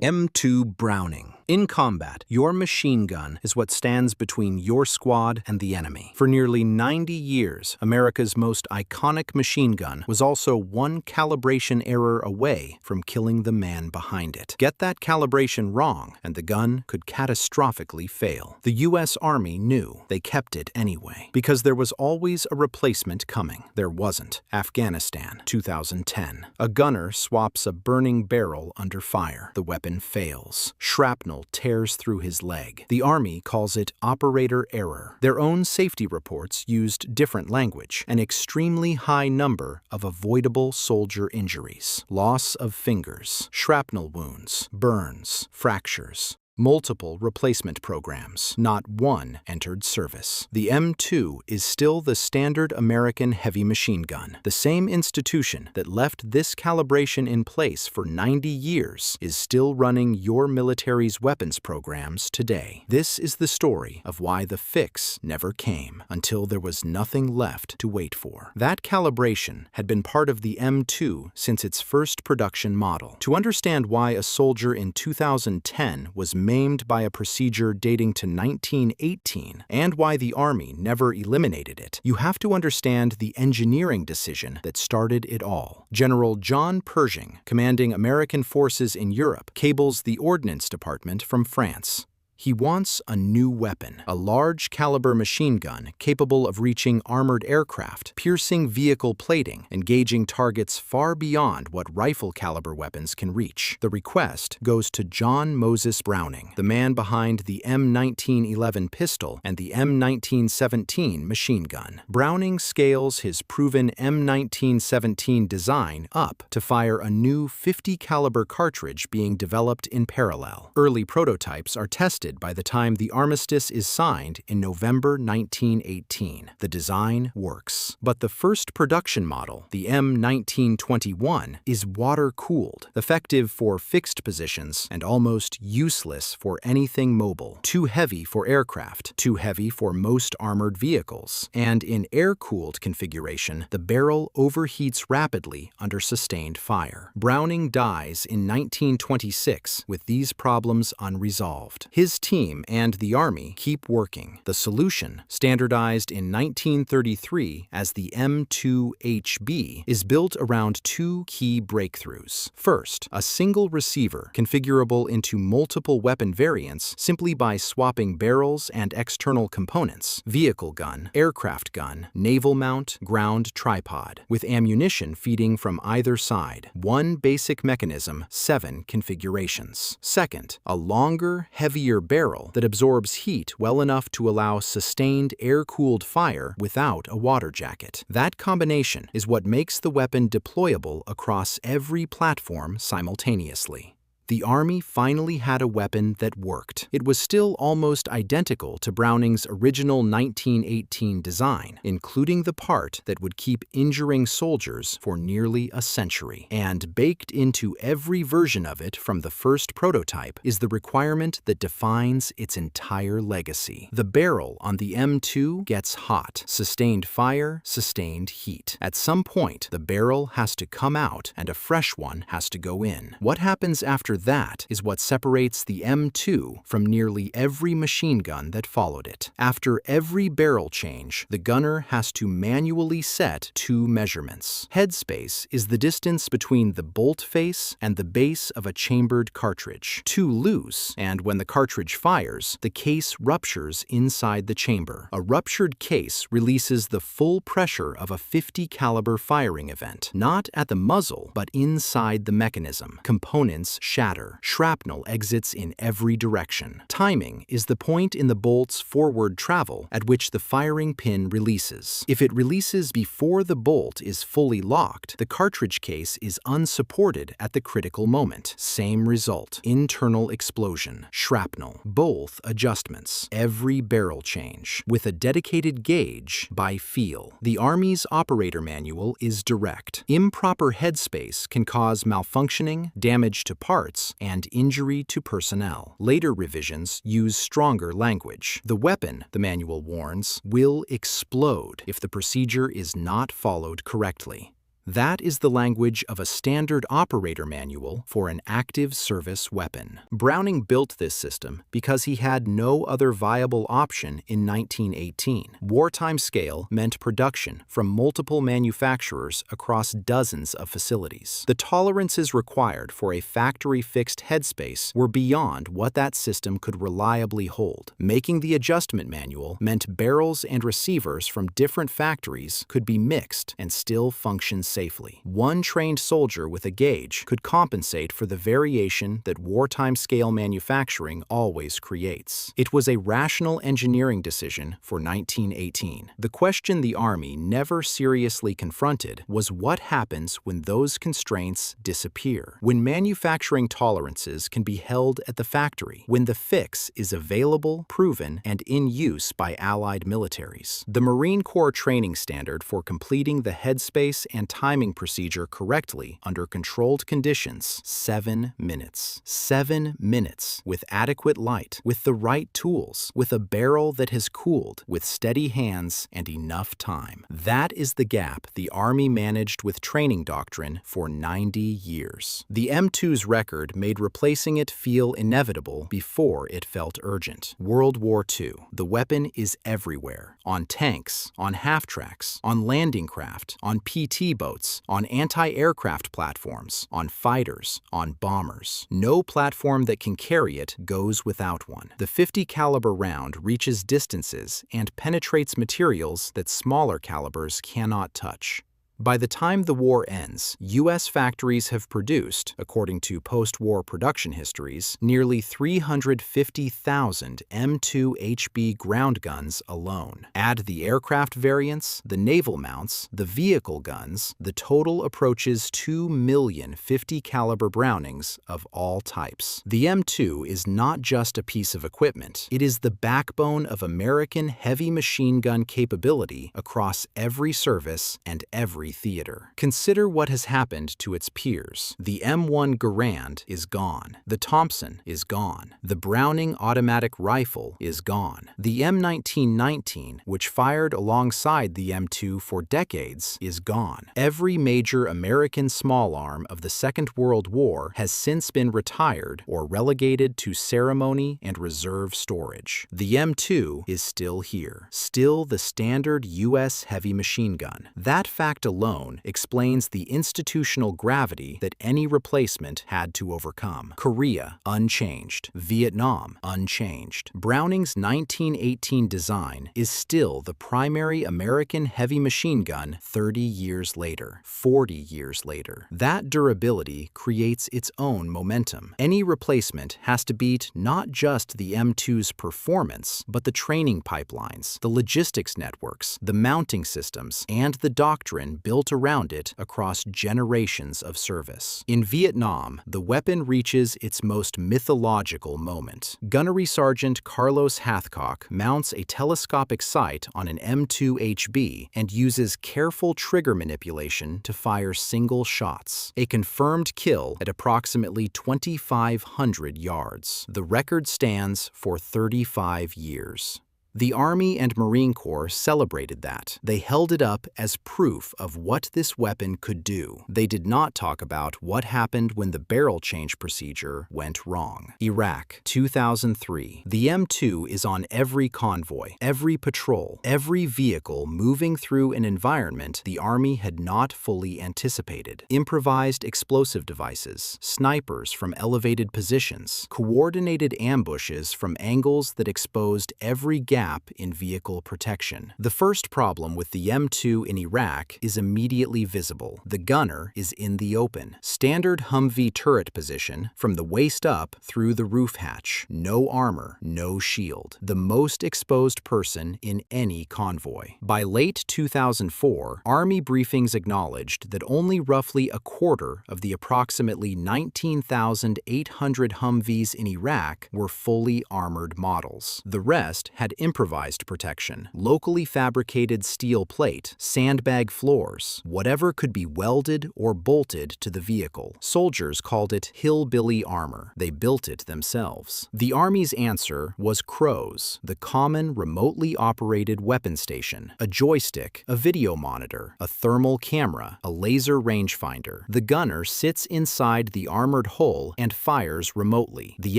M2 Browning. In combat, your machine gun is what stands between your squad and the enemy. For nearly 90 years, America's most iconic machine gun was also one calibration error away from killing the man behind it. Get that calibration wrong, and the gun could catastrophically fail. The U.S. Army knew. They kept it anyway, because there was always a replacement coming. There wasn't. Afghanistan, 2010. A gunner swaps a burning barrel under fire. The weapon fails. Shrapnel tears through his leg. The Army calls it operator error. Their own safety reports used different language, an extremely high number of avoidable soldier injuries, loss of fingers, shrapnel wounds, burns, fractures. Multiple replacement programs. Not one entered service. The M2 is still the standard American heavy machine gun. The same institution that left this calibration in place for 90 years is still running your military's weapons programs today. This is the story of why the fix never came, until there was nothing left to wait for. That calibration had been part of the M2 since its first production model. To understand why a soldier in 2010 was maimed by a procedure dating to 1918, and why the Army never eliminated it, you have to understand the engineering decision that started it all. General John Pershing, commanding American forces in Europe, cables the Ordnance Department from France. He wants a new weapon, a large caliber machine gun capable of reaching armored aircraft, piercing vehicle plating, engaging targets far beyond what rifle caliber weapons can reach. The request goes to John Moses Browning, the man behind the M1911 pistol and the M1917 machine gun. Browning scales his proven M1917 design up to fire a new 50 caliber cartridge being developed in parallel. Early prototypes are tested by the time the armistice is signed in November 1918. The design works. But the first production model, the M1921, is water-cooled, effective for fixed positions and almost useless for anything mobile. Too heavy for aircraft, too heavy for most armored vehicles. And in air-cooled configuration, the barrel overheats rapidly under sustained fire. Browning dies in 1926 with these problems unresolved. His team and the Army keep working. The solution, standardized in 1933 as the M2HB, is built around two key breakthroughs. First, a single receiver configurable into multiple weapon variants simply by swapping barrels and external components: vehicle gun, aircraft gun, naval mount, ground tripod, with ammunition feeding from either side. One basic mechanism, 7 configurations. Second, a longer, heavier barrel that absorbs heat well enough to allow sustained air-cooled fire without a water jacket. That combination is what makes the weapon deployable across every platform simultaneously. The Army finally had a weapon that worked. It was still almost identical to Browning's original 1918 design, including the part that would keep injuring soldiers for nearly a century. And baked into every version of it from the first prototype is the requirement that defines its entire legacy. The barrel on the M2 gets hot. Sustained fire, sustained heat. At some point, the barrel has to come out and a fresh one has to go in. What happens after that is what separates the M2 from nearly every machine gun that followed it. After every barrel change, the gunner has to manually set two measurements. Headspace is the distance between the bolt face and the base of a chambered cartridge. Too loose, and when the cartridge fires, the case ruptures inside the chamber. A ruptured case releases the full pressure of a 50 caliber firing event, not at the muzzle, but inside the mechanism. Components shatter. Shrapnel exits in every direction. Timing is the point in the bolt's forward travel at which the firing pin releases. If it releases before the bolt is fully locked, the cartridge case is unsupported at the critical moment. Same result. Internal explosion. Shrapnel. Both adjustments. Every barrel change. With a dedicated gauge by feel. The Army's operator manual is direct. Improper headspace can cause malfunctioning, damage to parts, and injury to personnel. Later revisions use stronger language. The weapon, the manual warns, will explode if the procedure is not followed correctly. That is the language of a standard operator manual for an active service weapon. Browning built this system because he had no other viable option in 1918. Wartime scale meant production from multiple manufacturers across dozens of facilities. The tolerances required for a factory-fixed headspace were beyond what that system could reliably hold. Making the adjustment manual meant barrels and receivers from different factories could be mixed and still function safely. One trained soldier with a gauge could compensate for the variation that wartime scale manufacturing always creates. It was a rational engineering decision for 1918. The question the Army never seriously confronted was what happens when those constraints disappear, when manufacturing tolerances can be held at the factory, when the fix is available, proven, and in use by Allied militaries. The Marine Corps training standard for completing the headspace and timing procedure correctly under controlled conditions: 7 minutes. 7 minutes, with adequate light, with the right tools, with a barrel that has cooled, with steady hands and enough time. That is the gap the Army managed with training doctrine for 90 years. The M2's record made replacing it feel inevitable before it felt urgent. World War II. The weapon is everywhere. On tanks, on half-tracks, on landing craft, on PT boats, on anti-aircraft platforms, on fighters, on bombers. No platform that can carry it goes without one. The 50 caliber round reaches distances and penetrates materials that smaller calibers cannot touch. By the time the war ends, U.S. factories have produced, according to post-war production histories, nearly 350,000 M2HB ground guns alone. Add the aircraft variants, the naval mounts, the vehicle guns, the total approaches 2 million 50 caliber Brownings of all types. The M2 is not just a piece of equipment. It is the backbone of American heavy machine gun capability across every service and every theater. Consider what has happened to its peers. The M1 Garand is gone. The Thompson is gone. The Browning automatic rifle is gone. The M1919, which fired alongside the M2 for decades, is gone. Every major American small arm of the Second World War has since been retired or relegated to ceremony and reserve storage. The M2 is still here, still the standard U.S. heavy machine gun. That fact alone explains the institutional gravity that any replacement had to overcome. Korea, unchanged. Vietnam, unchanged. Browning's 1918 design is still the primary American heavy machine gun 30 years later, 40 years later. That durability creates its own momentum. Any replacement has to beat not just the M2's performance, but the training pipelines, the logistics networks, the mounting systems, and the doctrine built around it across generations of service. In Vietnam, the weapon reaches its most mythological moment. Gunnery Sergeant Carlos Hathcock mounts a telescopic sight on an M2HB and uses careful trigger manipulation to fire single shots. A confirmed kill at approximately 2,500 yards. The record stands for 35 years. The Army and Marine Corps celebrated that. They held it up as proof of what this weapon could do. They did not talk about what happened when the barrel change procedure went wrong. Iraq, 2003. The M2 is on every convoy, every patrol, every vehicle moving through an environment the Army had not fully anticipated. Improvised explosive devices, snipers from elevated positions, coordinated ambushes from angles that exposed every gap in vehicle protection. The first problem with the M2 in Iraq is immediately visible. The gunner is in the open. Standard Humvee turret position from the waist up through the roof hatch. No armor, no shield. The most exposed person in any convoy. By late 2004, Army briefings acknowledged that only roughly a quarter of the approximately 19,800 Humvees in Iraq were fully armored models. The rest had improvised protection, locally fabricated steel plate, sandbag floors, whatever could be welded or bolted to the vehicle. Soldiers called it hillbilly armor. They built it themselves. The Army's answer was CROWS, the Common Remotely Operated Weapon Station, a joystick, a video monitor, a thermal camera, a laser rangefinder. The gunner sits inside the armored hull and fires remotely. The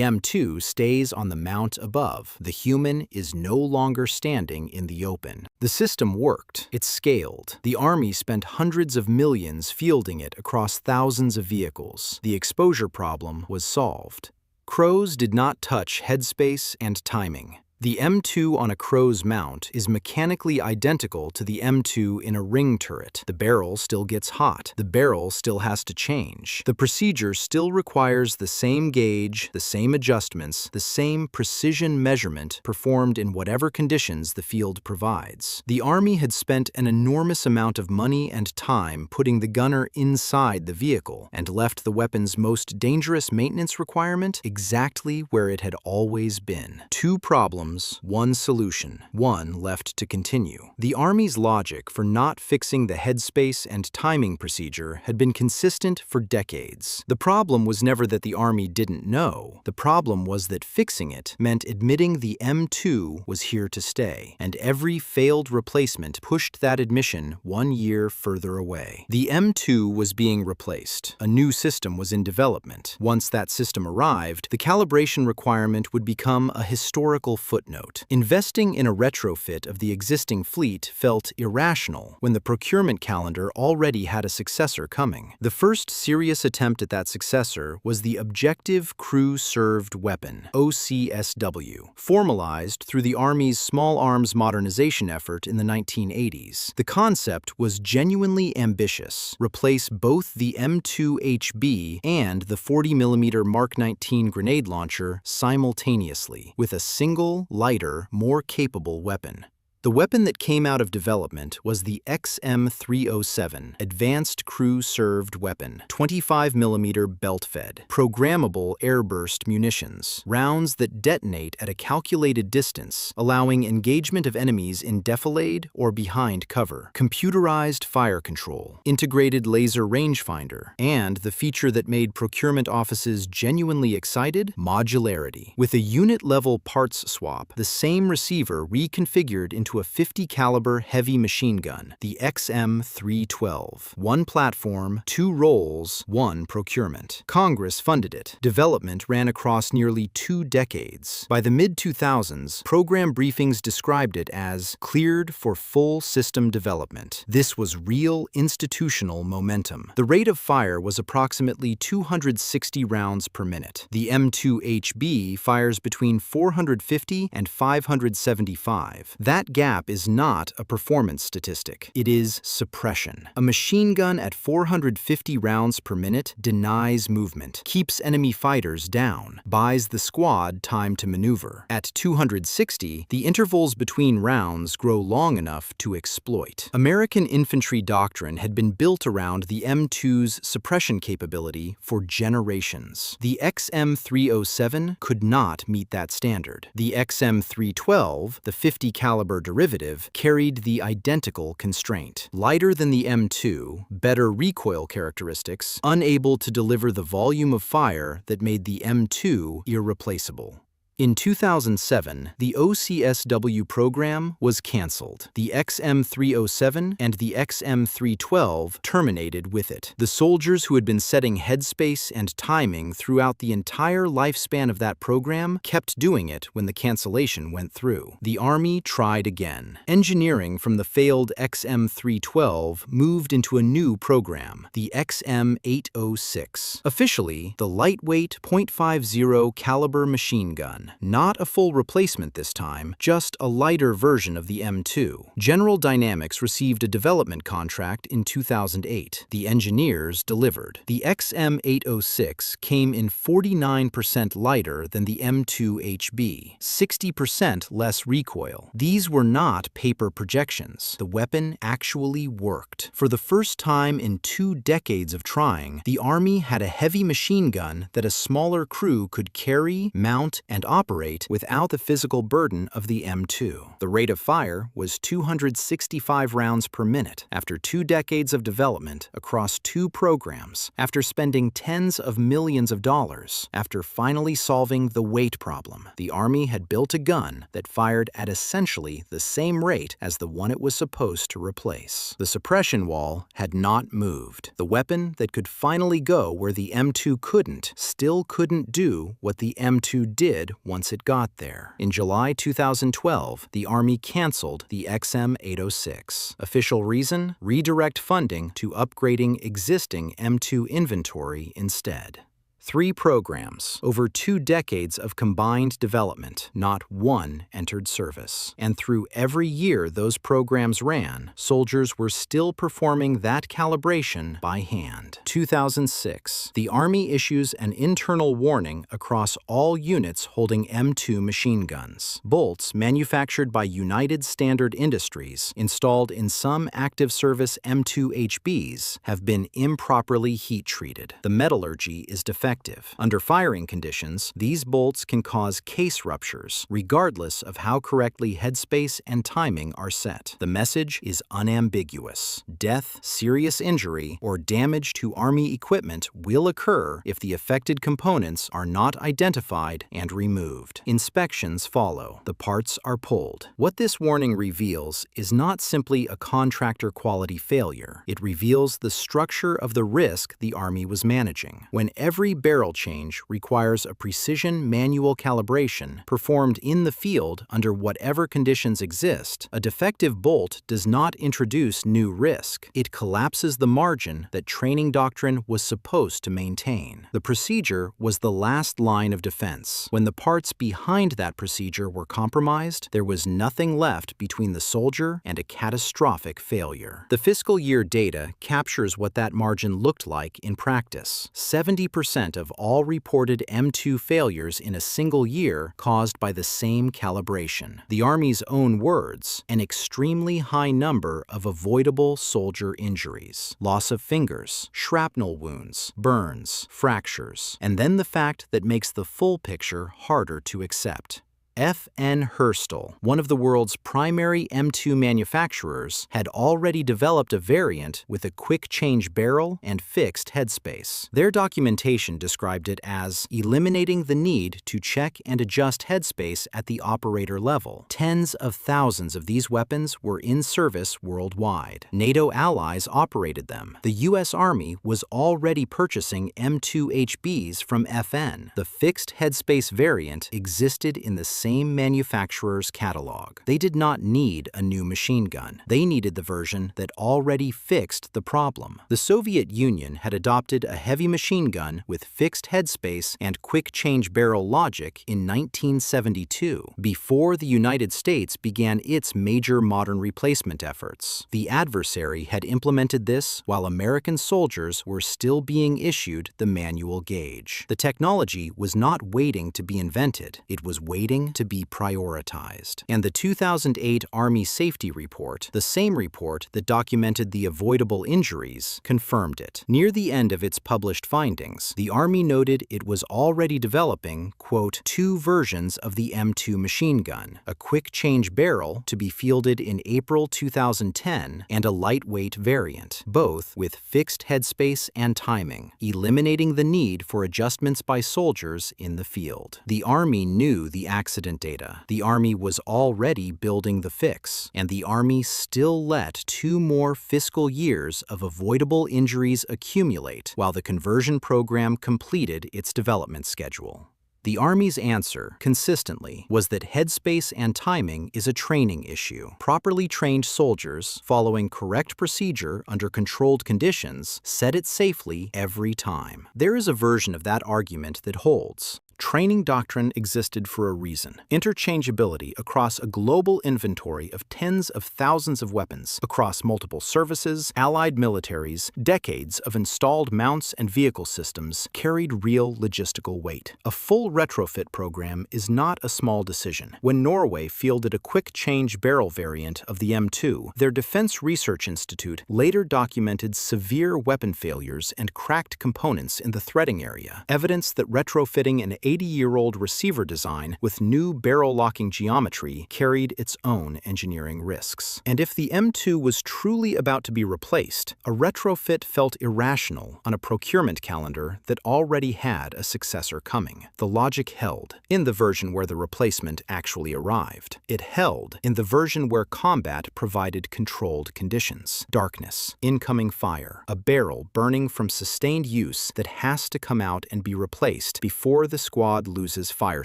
M2 stays on the mount above. The human is no longer standing in the open. The system worked. It scaled. The Army spent hundreds of millions fielding it across thousands of vehicles. The exposure problem was solved. CROWS did not touch headspace and timing. The M2 on a CROWS mount is mechanically identical to the M2 in a ring turret. The barrel still gets hot. The barrel still has to change. The procedure still requires the same gauge, the same adjustments, the same precision measurement performed in whatever conditions the field provides. The Army had spent an enormous amount of money and time putting the gunner inside the vehicle and left the weapon's most dangerous maintenance requirement exactly where it had always been. Two problems, one solution, one left to continue. The Army's logic for not fixing the headspace and timing procedure had been consistent for decades. The problem was never that the Army didn't know. The problem was that fixing it meant admitting the M2 was here to stay, and every failed replacement pushed that admission 1 year further away. The M2 was being replaced. A new system was in development. Once that system arrived, the calibration requirement would become a historical footnote. Investing in a retrofit of the existing fleet felt irrational when the procurement calendar already had a successor coming. The first serious attempt at that successor was the Objective Crew-Served Weapon, OCSW, formalized through the Army's small arms modernization effort in the 1980s. The concept was genuinely ambitious: replace both the M2HB and the 40mm Mark 19 grenade launcher simultaneously with a single, lighter, more capable weapon. The weapon that came out of development was the XM307 Advanced Crew-Served Weapon, 25mm belt-fed, programmable airburst munitions, rounds that detonate at a calculated distance, allowing engagement of enemies in defilade or behind cover, computerized fire control, integrated laser rangefinder, and the feature that made procurement offices genuinely excited: modularity. With a unit-level parts swap, the same receiver reconfigured into a 50 caliber heavy machine gun, the XM312. One platform, two roles, one procurement. Congress funded it. Development ran across nearly 2 decades. By the mid-2000s, program briefings described it as cleared for full system development. This was real institutional momentum. The rate of fire was approximately 260 rounds per minute. The M2HB fires between 450 and 575. That gap is not a performance statistic. It is suppression. A machine gun at 450 rounds per minute denies movement, keeps enemy fighters down, buys the squad time to maneuver. At 260, the intervals between rounds grow long enough to exploit. American infantry doctrine had been built around the M2's suppression capability for generations. The XM307 could not meet that standard. The XM312, the 50 caliber derivative, carried the identical constraint. Lighter than the M2, better recoil characteristics, unable to deliver the volume of fire that made the M2 irreplaceable. In 2007, the OCSW program was canceled. The XM307 and the XM312 terminated with it. The soldiers who had been setting headspace and timing throughout the entire lifespan of that program kept doing it when the cancellation went through. The Army tried again. Engineering from the failed XM312 moved into a new program, the XM806. Officially, the lightweight .50 caliber machine gun. Not a full replacement this time, just a lighter version of the M2. General Dynamics received a development contract in 2008. The engineers delivered. The XM806 came in 49% lighter than the M2HB, 60% less recoil. These were not paper projections. The weapon actually worked. For the first time in 2 decades of trying, the Army had a heavy machine gun that a smaller crew could carry, mount, and operate operate without the physical burden of the M2. The rate of fire was 265 rounds per minute after 2 decades of development across 2 programs, after spending tens of millions of dollars, after finally solving the weight problem. The Army had built a gun that fired at essentially the same rate as the one it was supposed to replace. The suppression wall had not moved. The weapon that could finally go where the M2 couldn't still couldn't do what the M2 did once it got there. In July 2012, the Army canceled the XM806. Official reason? Redirect funding to upgrading existing M2 inventory instead. 3 programs, over 2 decades of combined development, not one entered service. And through every year those programs ran, soldiers were still performing that calibration by hand. 2006, the Army issues an internal warning across all units holding M2 machine guns. Bolts manufactured by United Standard Industries, installed in some active service M2 HBs, have been improperly heat-treated. The metallurgy is defective. Under firing conditions, these bolts can cause case ruptures, regardless of how correctly headspace and timing are set. The message is unambiguous. Death, serious injury, or damage to Army equipment will occur if the affected components are not identified and removed. Inspections follow. The parts are pulled. What this warning reveals is not simply a contractor quality failure. It reveals the structure of the risk the Army was managing. When every barrel change requires a precision manual calibration performed in the field under whatever conditions exist, a defective bolt does not introduce new risk. It collapses the margin that training doctrine was supposed to maintain. The procedure was the last line of defense. When the parts behind that procedure were compromised, there was nothing left between the soldier and a catastrophic failure. The fiscal year data captures what that margin looked like in practice. 70% of all reported M2 failures in a single year caused by the same calibration. The Army's own words, an extremely high number of avoidable soldier injuries, loss of fingers, shrapnel wounds, burns, fractures, and then the fact that makes the full picture harder to accept. F.N. Herstal, one of the world's primary M2 manufacturers, had already developed a variant with a quick-change barrel and fixed headspace. Their documentation described it as eliminating the need to check and adjust headspace at the operator level. Tens of thousands of these weapons were in service worldwide. NATO allies operated them. The U.S. Army was already purchasing M2 HBs from FN. The fixed headspace variant existed in the same manufacturer's catalog. They did not need a new machine gun. They needed the version that already fixed the problem. The Soviet Union had adopted a heavy machine gun with fixed headspace and quick-change barrel logic in 1972, before the United States began its major modern replacement efforts. The adversary had implemented this while American soldiers were still being issued the manual gauge. The technology was not waiting to be invented. It was waiting to be prioritized. And the 2008 Army Safety Report, the same report that documented the avoidable injuries, confirmed it. Near the end of its published findings, the Army noted it was already developing, quote, 2 versions of the M2 machine gun, a quick-change barrel to be fielded in April 2010 and a lightweight variant, both with fixed headspace and timing, eliminating the need for adjustments by soldiers in the field. The Army knew the accident data. The Army was already building the fix, and the Army still let 2 more fiscal years of avoidable injuries accumulate while the conversion program completed its development schedule. The Army's answer, consistently, was that headspace and timing is a training issue. Properly trained soldiers, following correct procedure under controlled conditions, set it safely every time. There is a version of that argument that holds. Training doctrine existed for a reason. Interchangeability across a global inventory of tens of thousands of weapons, across multiple services, allied militaries, decades of installed mounts and vehicle systems carried real logistical weight. A full retrofit program is not a small decision. When Norway fielded a quick-change barrel variant of the M2, their Defense Research Institute later documented severe weapon failures and cracked components in the threading area, evidence that retrofitting an 80-year-old receiver design with new barrel-locking geometry carried its own engineering risks. And if the M2 was truly about to be replaced, a retrofit felt irrational on a procurement calendar that already had a successor coming. The logic held in the version where the replacement actually arrived. It held in the version where combat provided controlled conditions. Darkness, incoming fire, a barrel burning from sustained use that has to come out and be replaced before the squad loses fire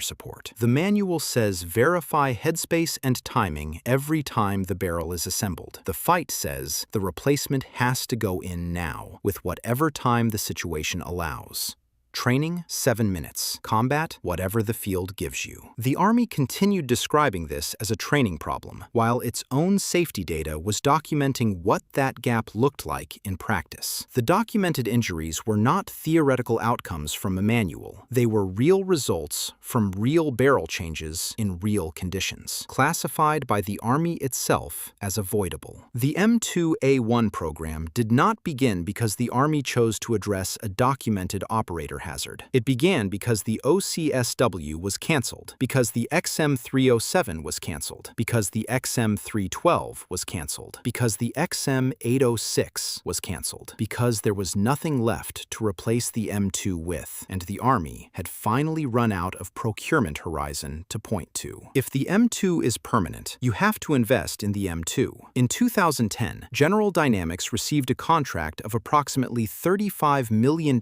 support. The manual says verify headspace and timing every time the barrel is assembled. The fight says the replacement has to go in now, with whatever time the situation allows. Training, 7 minutes. Combat, whatever the field gives you. The Army continued describing this as a training problem, while its own safety data was documenting what that gap looked like in practice. The documented injuries were not theoretical outcomes from a manual. They were real results from real barrel changes in real conditions, classified by the Army itself as avoidable. The M2A1 program did not begin because the Army chose to address a documented operator hazard. It began because the OCSW was canceled, because the XM307 was canceled, because the XM312 was canceled, because the XM806 was canceled, because there was nothing left to replace the M2 with, and the Army had finally run out of procurement horizon to point to. If the M2 is permanent, you have to invest in the M2. In 2010, General Dynamics received a contract of approximately $35 million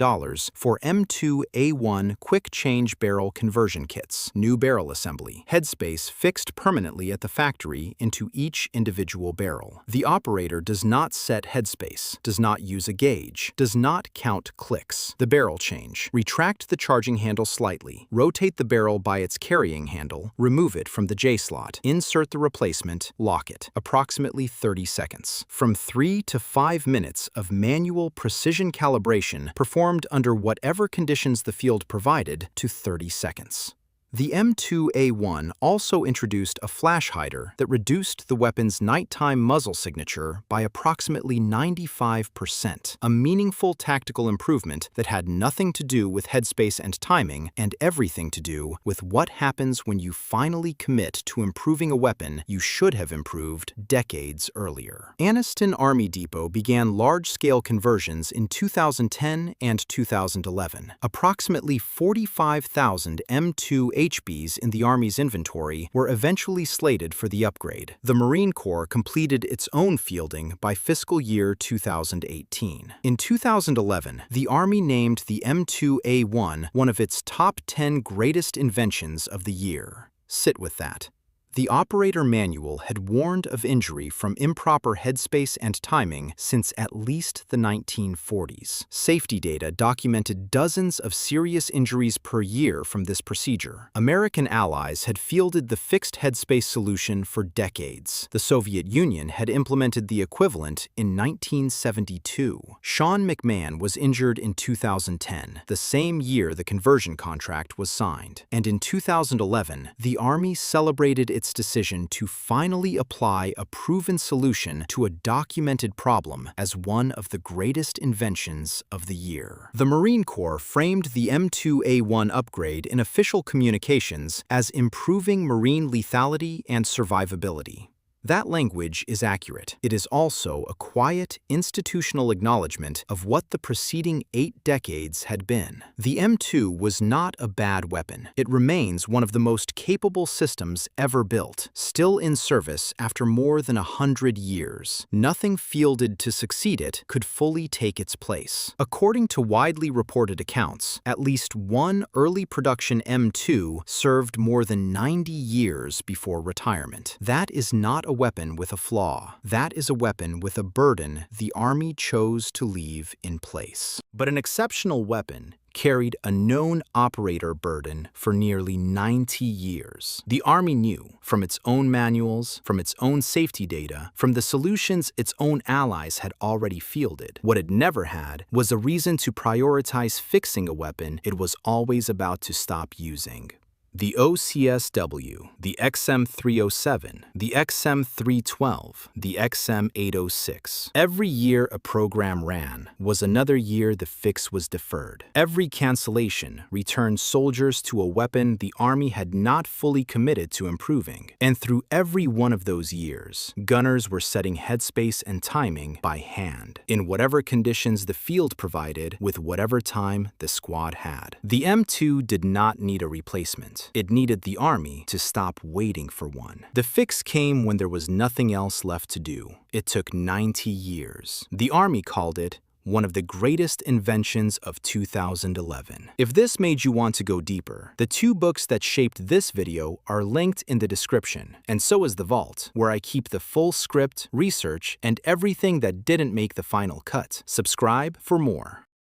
for M2A1 quick change barrel conversion kits, new barrel assembly, headspace fixed permanently at the factory into each individual barrel. The operator does not set headspace, does not use a gauge, does not count clicks. The barrel change. Retract the charging handle slightly, rotate the barrel by its carrying handle, remove it from the J slot, insert the replacement, lock it. Approximately 30 seconds. From 3 to 5 minutes of manual precision calibration performed under whatever conditions the field provided to 30 seconds. The M2A1 also introduced a flash hider that reduced the weapon's nighttime muzzle signature by approximately 95%, a meaningful tactical improvement that had nothing to do with headspace and timing and everything to do with what happens when you finally commit to improving a weapon you should have improved decades earlier. Anniston Army Depot began large-scale conversions in 2010 and 2011. Approximately 45,000 M2 HBs in the Army's inventory were eventually slated for the upgrade. The Marine Corps completed its own fielding by fiscal year 2018. In 2011, the Army named the M2A1 one of its top 10 greatest inventions of the year. Sit with that. The operator manual had warned of injury from improper headspace and timing since at least the 1940s. Safety data documented dozens of serious injuries per year from this procedure. American allies had fielded the fixed headspace solution for decades. The Soviet Union had implemented the equivalent in 1972. Sean McMahon was injured in 2010, the same year the conversion contract was signed. And in 2011, the Army celebrated its decision to finally apply a proven solution to a documented problem as one of the greatest inventions of the year. The Marine Corps framed the M2A1 upgrade in official communications as improving marine lethality and survivability. That language is accurate. It is also a quiet, institutional acknowledgement of what the preceding 8 decades had been. The M2 was not a bad weapon. It remains one of the most capable systems ever built, still in service after more than 100 years. Nothing fielded to succeed it could fully take its place. According to widely reported accounts, at least one early production M2 served more than 90 years before retirement. That is not a weapon with a flaw. That is a weapon with a burden the Army chose to leave in place. But an exceptional weapon carried a known operator burden for nearly 90 years. The Army knew, from its own manuals, from its own safety data, from the solutions its own allies had already fielded. What it never had was a reason to prioritize fixing a weapon it was always about to stop using. The OCSW, the XM307, the XM312, the XM806. Every year a program ran was another year the fix was deferred. Every cancellation returned soldiers to a weapon the Army had not fully committed to improving. And through every one of those years, gunners were setting headspace and timing by hand, in whatever conditions the field provided with whatever time the squad had. The M2 did not need a replacement. It needed the Army to stop waiting for one. The fix came when there was nothing else left to do. It took 90 years. The Army called it one of the greatest inventions of 2011. If this made you want to go deeper, the 2 books that shaped this video are linked in the description, and so is the vault, where I keep the full script, research, and everything that didn't make the final cut. Subscribe for more.